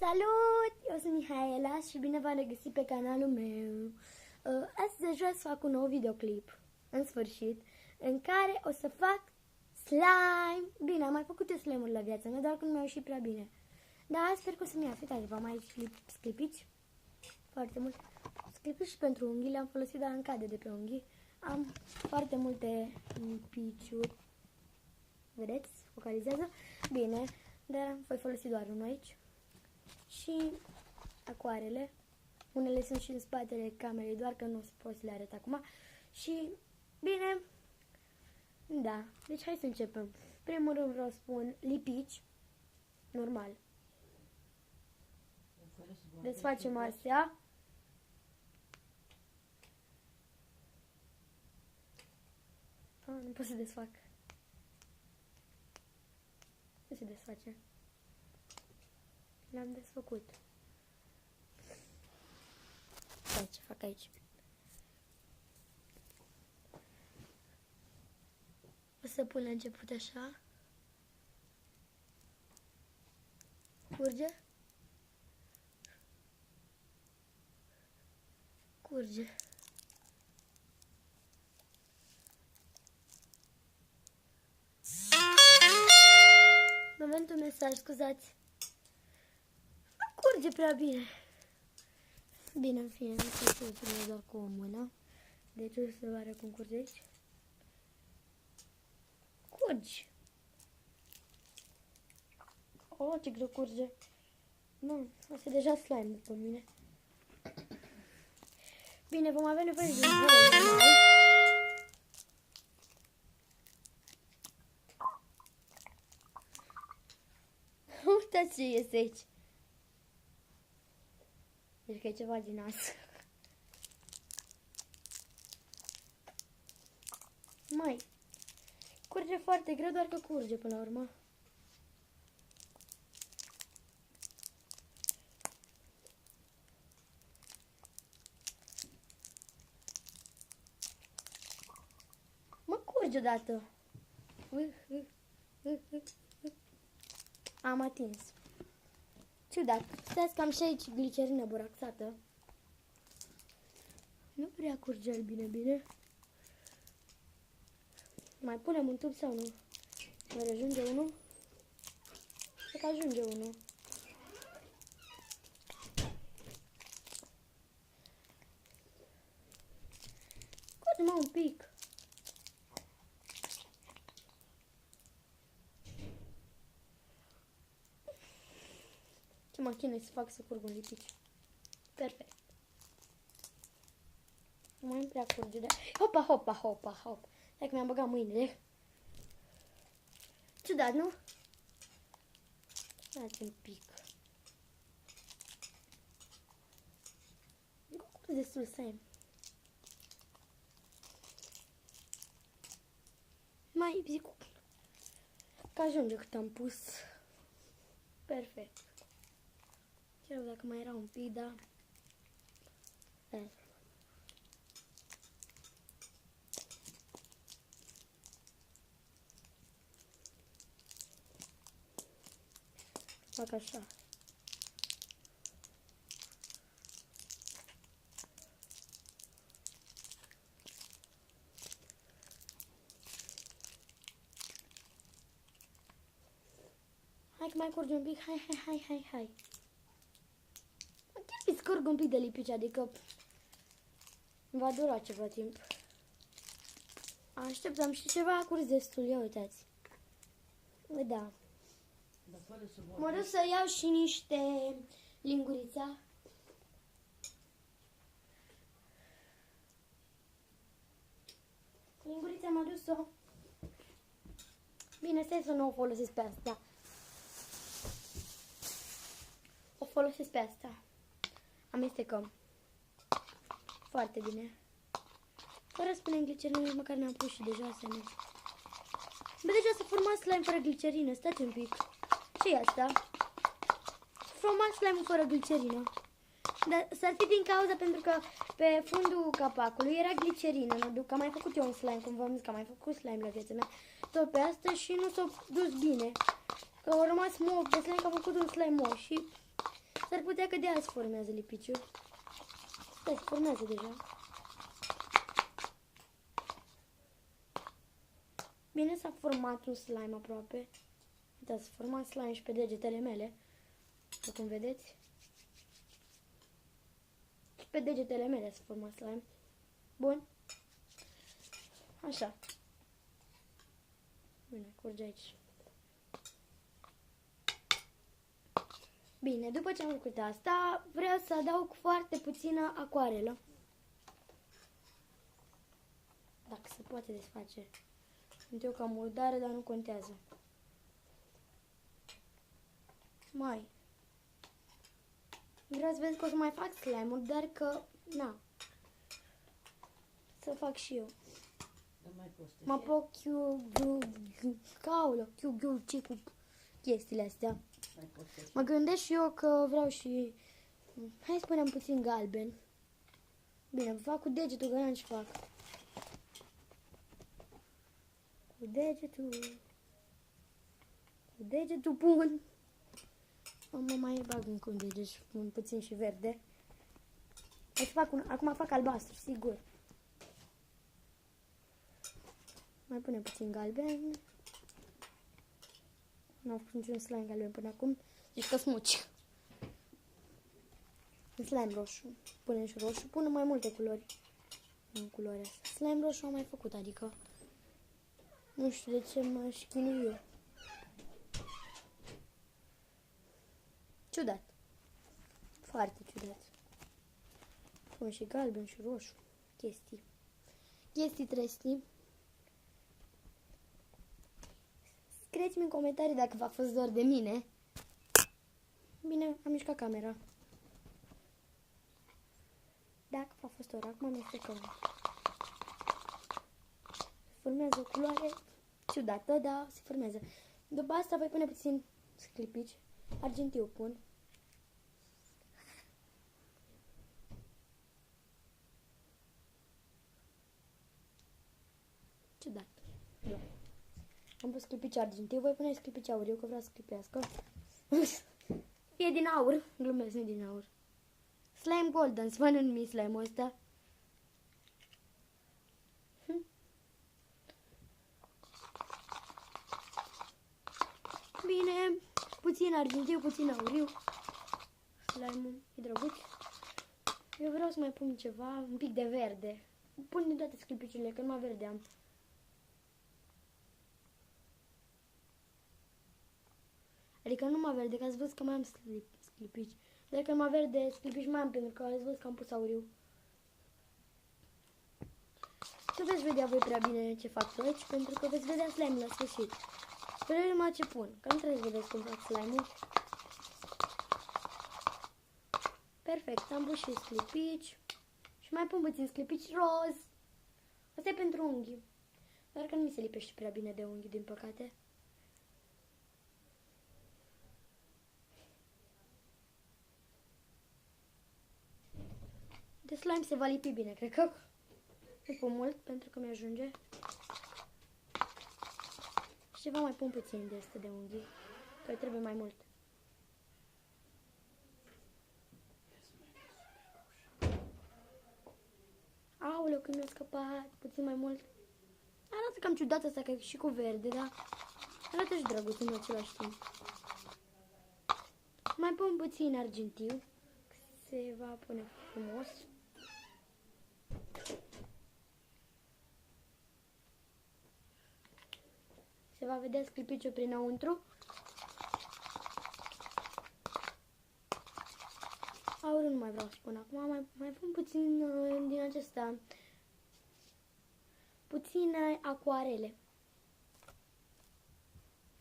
Salut! Eu sunt Mihaela și bine v-am regăsit pe canalul meu. Astăzi vreau să fac un nou videoclip, în sfârșit, în care o să fac slime. Bine, am mai făcut eu slime-uri la viața mea, doar că nu mi-au ieșit prea bine. Dar sper că o să-mi iasă. Uitați, v-am aici sclipici, foarte mult. Sclipici și pentru unghii, le-am folosit, dar îmi cade de pe unghii. Am foarte multe piciuri. Vedeți? Focalizează. Bine, dar voi folosi doar unul aici. Și acoarele. Unele sunt și în spatele camerei, doar că nu pot să le arăt acum. Și, bine, da, deci hai să începem. Primul rând vreau să spun lipici, normal. Desfacem astea. Nu pot să desfac. Nu se desface. L-am desfăcut. Stai, ce fac aici? O să pun la început așa. Curge? Curge. Momentul mesaj, scuzați. Curge prea bine. Bine, în fine, nu știu să o doar cu o mână. Deci o să vă arăt cum curge aici. Curgi. Oh, ce greu curge. Nu, asta e deja slime după mine. Bine, vom avea nevoie de un bol. Uitați ce este aici. Deci că e ceva din nas. Mai. Curge foarte greu, doar că curge până la urmă. Mă, curge odată. Am atins. Ciudat. Stați că am și aici glicerină boraxată. Nu prea curge el bine. Mai punem un tub sau nu? Mai ajunge unul? Cred că ajunge unul. Curge-mă un pic. Ce mă chinui să fac să curg un lipici. Perfect. Mai prea curge de... Hopa. Hai că mi-am băgat mâinile. Ciudat, nu? Dați un pic. Curge destul slime. Mai zic că ajunge cât am pus. Perfect. Chiar dacă mai era un pic, da. Fac așa. Hai că mai curge un pic. Hai. Chiar scurg un pic de lipici, adică va dura ceva timp. Așteptăm și ceva curs destul, ia uitați. Da. Mă duc să iau și niște lingurița. Lingurița m-a dus-o. Bine, stai să nu o folosesc pe asta. O folosesc pe asta. Amestecăm. Foarte bine. Fără să punem glicerină, nici măcar ne-am pus și deja să ne... Bă, deja s-a format slime fără glicerină. Stați un pic. Ce-i asta? Format slime fără glicerină. Dar s-ar fi din cauza pentru că pe fundul capacului era glicerină. Nu? Că am mai făcut eu un slime, cum v-am zis că am mai făcut slime la viața mea. Tot pe asta și nu s-a dus bine. Că au rămas mob de slime, că am făcut un slime mob și S-ar putea că de azi formează lipiciul. Stai, formează deja. Bine, s-a format un slime aproape. Uitați, s-a format slime și pe degetele mele. După cum vedeți. Și pe degetele mele s-a format slime. Bun. Așa. Bine, curge aici. Bine, după ce am făcut asta, vreau să adaug foarte puțină acoarelă. Dacă se poate desface. Sunt eu cam murdară, dar nu contează. Mai. Vreau să vezi că o să mai fac slime-uri, dar că, na. Să fac și eu. Mă pot ce cu chestiile astea. Mă gândesc și eu că vreau și... Hai să punem puțin galben. Bine, fac cu degetul, că n-am ce fac. Cu degetul pun. Mă mai bag încă un deget și pun puțin și verde. Hai să fac acum fac albastru, sigur. Mai punem puțin galben. N-am făcut niciun slime galben până acum. Deci că smuci. Slime roșu. Punem și roșu. Punem mai multe culori. În culoarea asta. Slime roșu am mai făcut, adică nu știu de ce mă chinui eu. Ciudat. Foarte ciudat. Pun și galben și roșu. Chestii trestii. Scrieți-mi în comentarii dacă v-a fost dor de mine. Bine, am mișcat camera. Dacă v-a fost dor, acum amestecăm. Formează o culoare ciudată, dar se formează. După asta voi pune puțin sclipici. Argintiu pun. Ciudat. Da. Am pus sclipici argintiu, voi pune sclipici auriu, că vreau să sclipească. E din aur. Glumesc, nu din aur. Slime golden, să mă numi slime-ul ăsta. Bine, puțin argintiu, puțin auriu. Slime-ul e drăguț. Eu vreau să mai pun ceva, un pic de verde. Pun din toate sclipiciurile, că numai verde am. Adică numai verde, că ați văzut că mai am sclipici. Dacă numai verde, sclipici mai am, pentru că ați văzut că am pus auriu. Nu veți vedea voi prea bine ce fac aici, pentru că veți vedea slime la sfârșit. Spre numai ce pun, că nu trebuie să vedeți cum fac slime-ul. Perfect, am pus și sclipici. Și mai pun puțin sclipici roz. Asta e pentru unghii. Doar că nu mi se lipește prea bine de unghi, din păcate. De slime se va lipi bine, cred că. Nu pun mult, pentru că mi-ajunge. Și ceva mai pun puțin de asta de unghii, că trebuie mai mult. Aoleu, când mi-a scăpat puțin mai mult. Arată cam ciudat asta, că e și cu verde, dar arată și drăguț în același timp. Mai pun puțin argintiu, se va pune frumos. Se va vedea sclipiciul prinăuntru. Aurul nu mai vreau să pun acum, mai pun puțin din acesta, puține acoarele.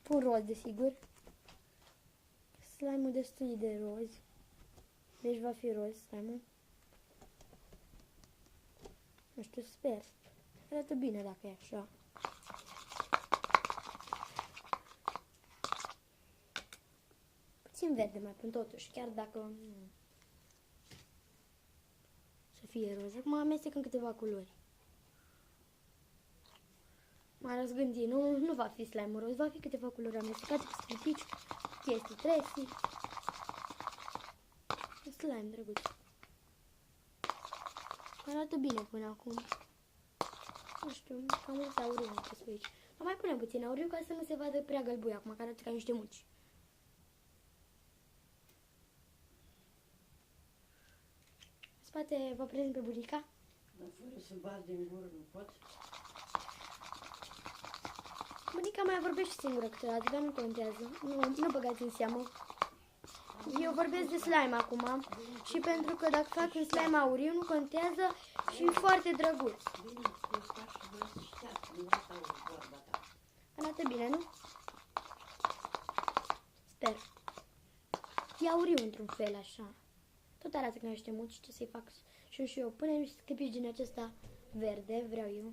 Pun roz, desigur. Slime-ul destul de roz, deci va fi roz slime-ul. Nu știu, sper. Arată bine dacă e așa. Puțin verde mai pun totuși, chiar dacă să fie roz. Acum amestec în câteva culori. M-a răzgândit, nu va fi slime roz, va fi câteva culori amestecate cu sclipici, chestii trestii. slime drăguț. Arată bine până acum. Nu știu, cam mult auriu am pus aici. Dar mai punem puțin auriu ca să nu se vadă prea gălbui acum, că arată ca niște mulci. În spate vă prezint pe bunica. Dar fără să bați din gură, nu poți? Bunica mai vorbește singură câteodată, dar nu contează. Nu băgați în seamă. Eu vorbesc de slime acum și pentru că dacă fac un slime auriu nu contează și e foarte drăguț. Bine, spui fac și vreau să ștearcă, nu vreau să auzi vorba ta. Arată bine, nu? Sper. E auriu într-un fel așa. Tot arată ca niște muci, ce să-i fac și eu. Punem niște sclipici din acesta verde, vreau eu.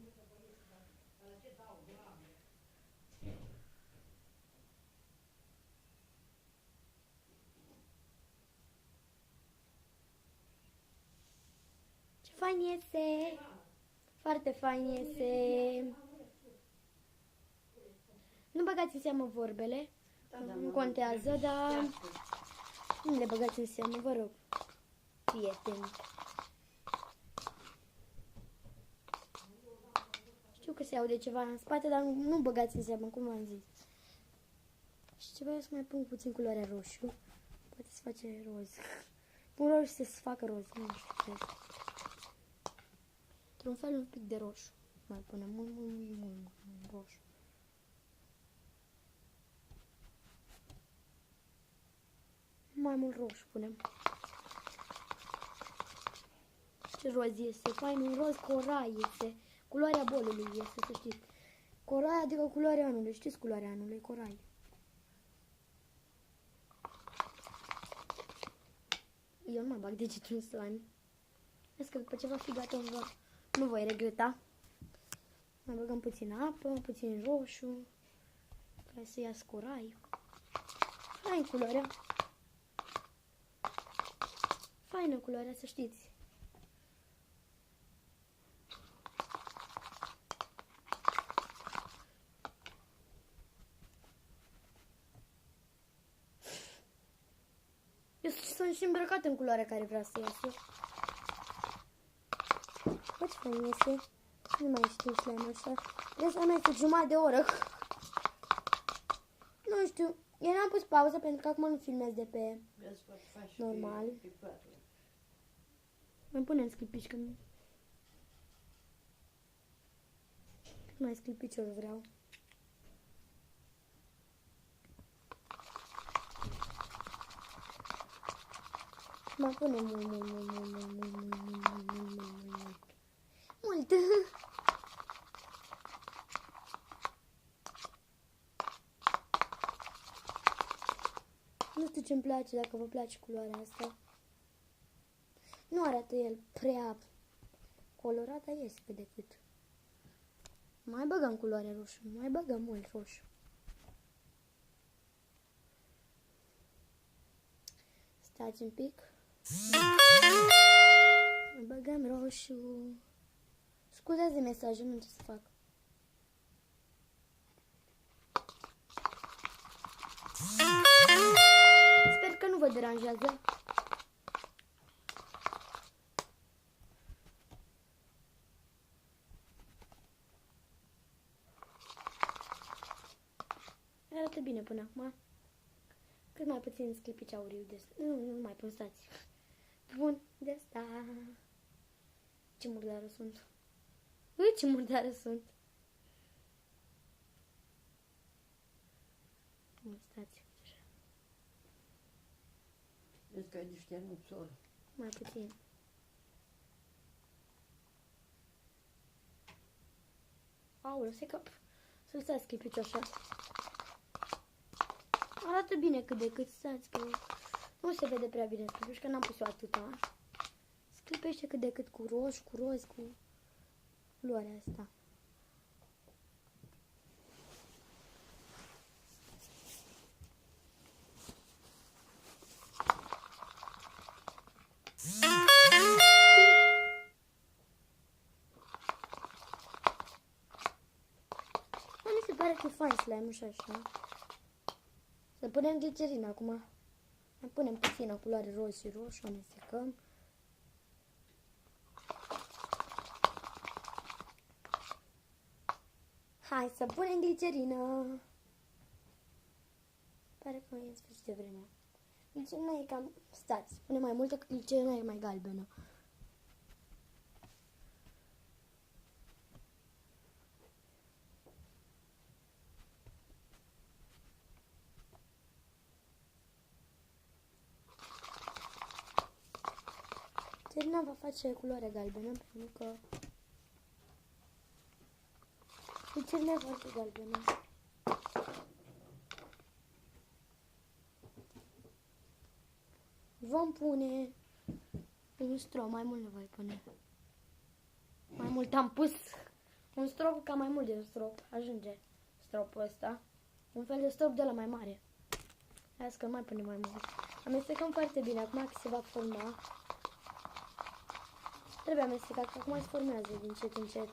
Ce fain iese! Foarte fain iese! Nu băgați în seamă vorbele, nu contează, dar nu le băgați în seamă, vă rog, prieteni. Știu că se aude ceva în spate, dar nu băgați în seamă, cum am zis. Și ceva, eu să mai pun puțin culoarea roșu, poate se face roz. Pun roșu să se facă roz, nu știu ce. Într-un fel un pic de roșu. Mai punem mult roșu. Mai mult roșu punem. Ce roz este? Fain, un roz corai este. Culoarea bolului este, să știți. Corai, adică culoarea anului. Știți culoarea anului? Corai. Eu nu mai bag degetul în slime. Vezi că după ce va fi gata, nu voi regreta. Mai băgăm puțin apă, puțin roșu. Ca să ia corai. Fain culoarea. Faină culoarea, să știți. Eu sunt și îmbrăcat în culoarea care vreau să iasă. Bă, ce fain iese. Nu mai știu slime-ul ăsta. Trebuie să mai este jumătate de oră. Nu știu. Eu n-am pus pauză pentru că acum nu filmez de pe normal. Mai punem sclipici că cât mai sclipiciuri vreau. Mai punem mult. Nu știu ce-mi place, dacă vă place culoarea asta. Nu arată el prea colorat, dar iese cât de cât. Mai băgăm culoarea roșu, mai băgăm mult roșu. Stați un pic. Mai băgăm roșu. Scuzați de mesaje, nu știu ce să fac. Sper că nu vă deranjează. Arată bine până acum. Cât mai puțin sclipici auriu de asta. Nu mai pun, stați. Bun, de asta. Ce murdară sunt. Ui, ce murdară sunt. Bun, stați. Vezi că ai niște nuțuri. Mai puțin. Aoleu, se cap. Să lăsați sclipiciul așa. Arată bine cât de cât, stați că nu se vede prea bine sclipici, că n-am pus eu atâta. Sclipește cât de cât cu roșu, cu roz, cu culoarea asta. Mi se pare că e fain slime-ul și așa. Să punem glicerină acum. Mai punem puțină culoare roz și roșu, amestecăm. Hai să punem glicerină. Pare că e în sfârșit de vreme. Glicerina e cam... Stați, punem mai multă, că glicerina e mai galbenă. Glicerina va face culoare galbenă, pentru că glicerina e foarte galbenă. Vom pune un strop, mai mult ne voi pune. Mai mult am pus un strop, ca mai mult de un strop. Ajunge stropul ăsta. Un fel de strop de la mai mare. Hai că mai punem mai mult. Amestecăm foarte bine, acum că se va forma. Trebuie amestecat, că acum se formează din încet încet.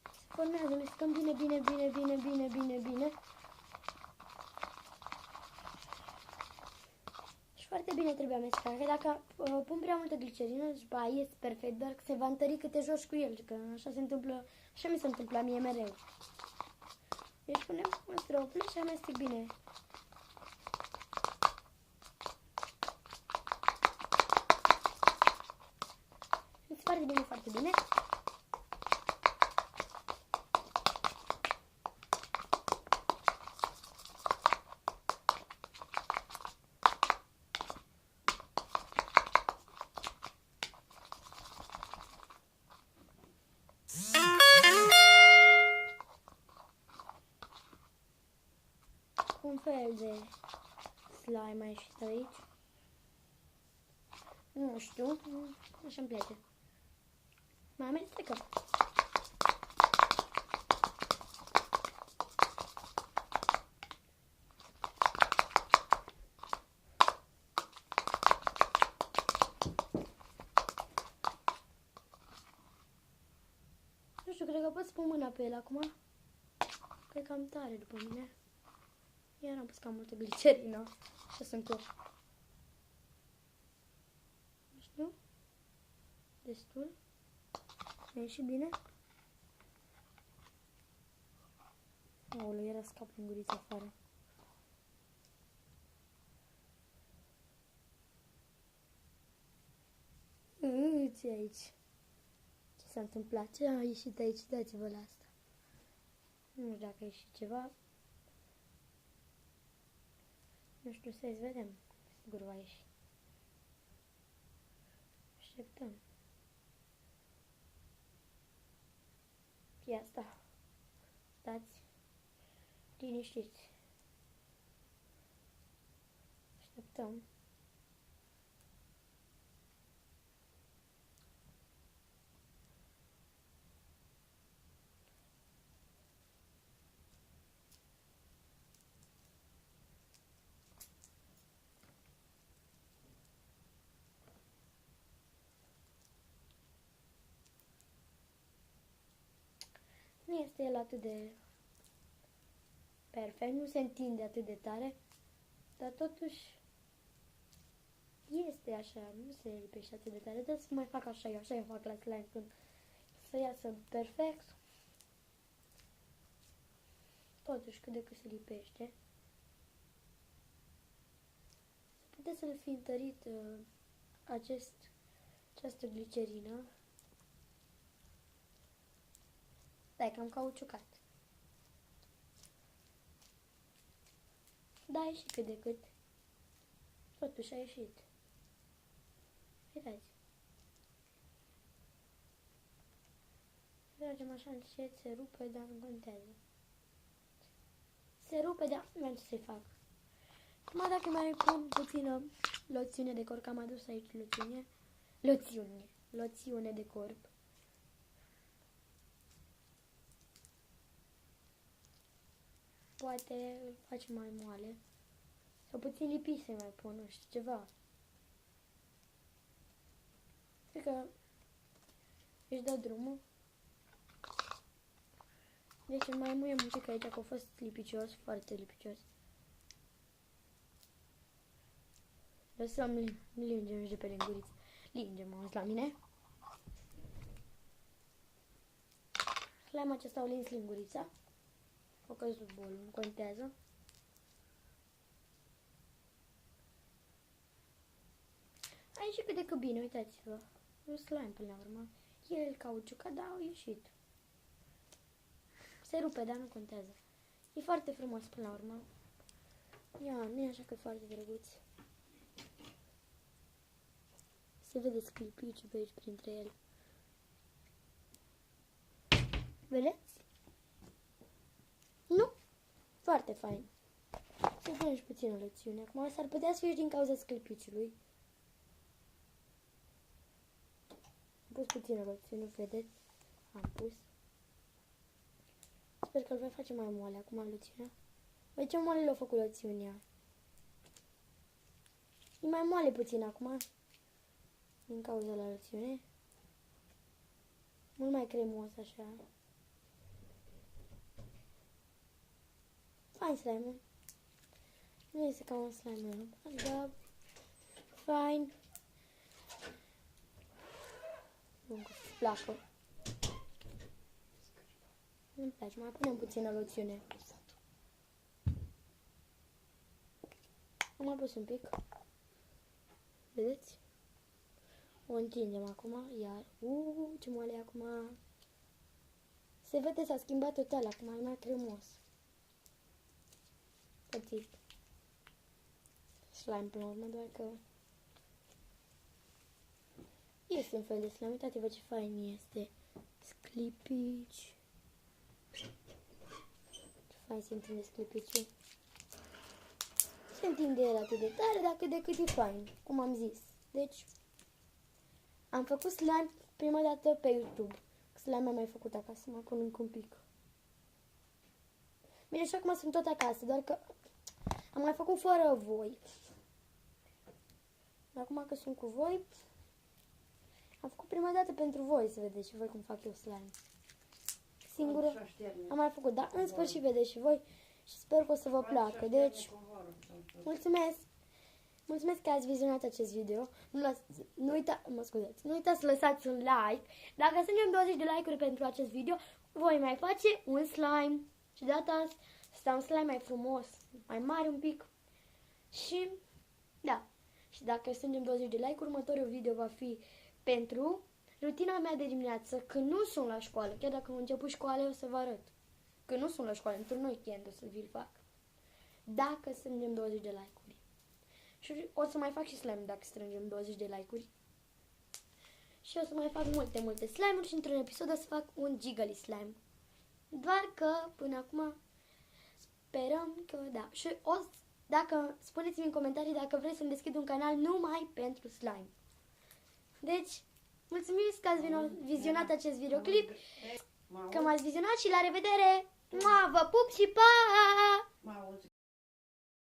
Se formează, amestecăm bine, bine, bine, bine, bine, bine, bine. Foarte bine trebuie amestecat, că dacă pun prea multă glicerină, ba, ies perfect, doar că se va întări cât te joci cu el, că așa se întâmplă, așa mi se întâmplă mie mereu. Deci punem un strop și amestec bine. Este foarte bine, foarte bine. Un fel de slime mai și aici. Nu știu, așa îmi place. Mai amestecăm. Nu știu, cred că pot să pun mâna pe el acum. Cred că am tare după mine. Iar am pus cam multă glicerină. Așa sunt eu. Nu știu. Destul. Mi-a ieșit bine. Aoleu, era scap în gurița afară. Ce aici? Ce s-a întâmplat? Ce a ieșit aici? Dați-vă la asta. Nu știu dacă a ieșit ceva. Nu știu, să vedem. Sigur va ieși. Așteptăm. Ia sta. Stați. Liniștiți. Așteptăm. Nu este el atât de perfect, nu se întinde atât de tare, dar totuși este așa, nu se lipește atât de tare, dar să mai fac așa eu fac la slime când să iasă perfect. Totuși cât de cât se lipește. Puteți să-l fi întărit această glicerină. Da, e cam cauciucat. Da, a ieșit cât de cât. Totuși a ieșit. Uitați. Tragem așa încet, se rupe, dar nu contează. Se rupe, dar nu știu ce să-i fac. Acum dacă mai pun puțină loțiune de corp, că am adus aici loțiune de corp. Poate îl facem mai moale. Sau puțin lipit să mai pun, nu știu, ceva. Cred că își dă drumul. Deci mai muie muzică aici, că a fost lipicios, foarte lipicios. Lăsăm lingem și de pe linguriță. Lingem, auzi la mine. Slime acesta au lins lingurița. O căzut bolul, nu contează. A ieșit cât de cât bine, uitați-vă. Un slime până la urmă. El cauciucat, dar au ieșit. Se rupe, dar nu contează. E foarte frumos până la urmă. Ia, nu e așa că e foarte drăguț. Se vede sclipiciul pe aici printre ele. Vedeți? Nu? Foarte fain. Să punem și puțină loțiune. Acum s-ar putea să fie și din cauza sclipiciului. Am pus puțină loțiune, vedeți? Am pus. Sper că îl voi face mai moale acum loțiunea. Băi, ce moale l-a făcut loțiunea? E mai moale puțin acum. Din cauza la loțiune. Mult mai cremos așa. Fain slime-ul. Nu este ca un slime, dar fain. Bun, că să-ți placă. Nu-mi place, mai punem puțină loțiune. Am mai pus un pic. Vedeți? O întindem acum, iar... ce moale e acum! Se vede, s-a schimbat total, acum e mai cremos. Pățit. Slime până la urmă, doar că... Este un fel de slime, uitați-vă ce fain este. Sclipici. Ce fain se întinde sclipiciul. Se întinde el atât de tare, dar cât de cât e fain, cum am zis. Deci, am făcut slime prima dată pe YouTube. Slime am mai făcut acasă, mă pun încă un pic. Bine, și acum sunt tot acasă, doar că am mai făcut fără voi. Acum că sunt cu voi, am făcut prima dată pentru voi, să vedeți și voi cum fac eu slime. Singură am mai făcut, dar în sfârșit vedeți și voi și sper că o să vă placă. Deci, mulțumesc! Mulțumesc că ați vizionat acest video. Nu uitați să lăsați un like. Dacă strângem 20 de like-uri pentru acest video, voi mai face un slime. Și de data asta un slime mai frumos, mai mare un pic. Și, da. Și dacă strângem 20 de like-uri, următorul video va fi pentru rutina mea de dimineață, când nu sunt la școală. Chiar dacă am început școala, o să vă arăt. Când nu sunt la școală, într-un weekend o să vi-l fac. Dacă strângem 20 de like-uri. Și o să mai fac și slime dacă strângem 20 de like-uri. Și o să mai fac multe slime-uri și într-un episod o să fac un Jiggly slime. Doar că până acum sperăm că da. Și dacă spuneți-mi în comentarii dacă vreți să-mi deschid un canal numai pentru slime. Deci, mulțumim că ați vizionat acest videoclip, că m-ați vizionat și la revedere! Vă pup și pa!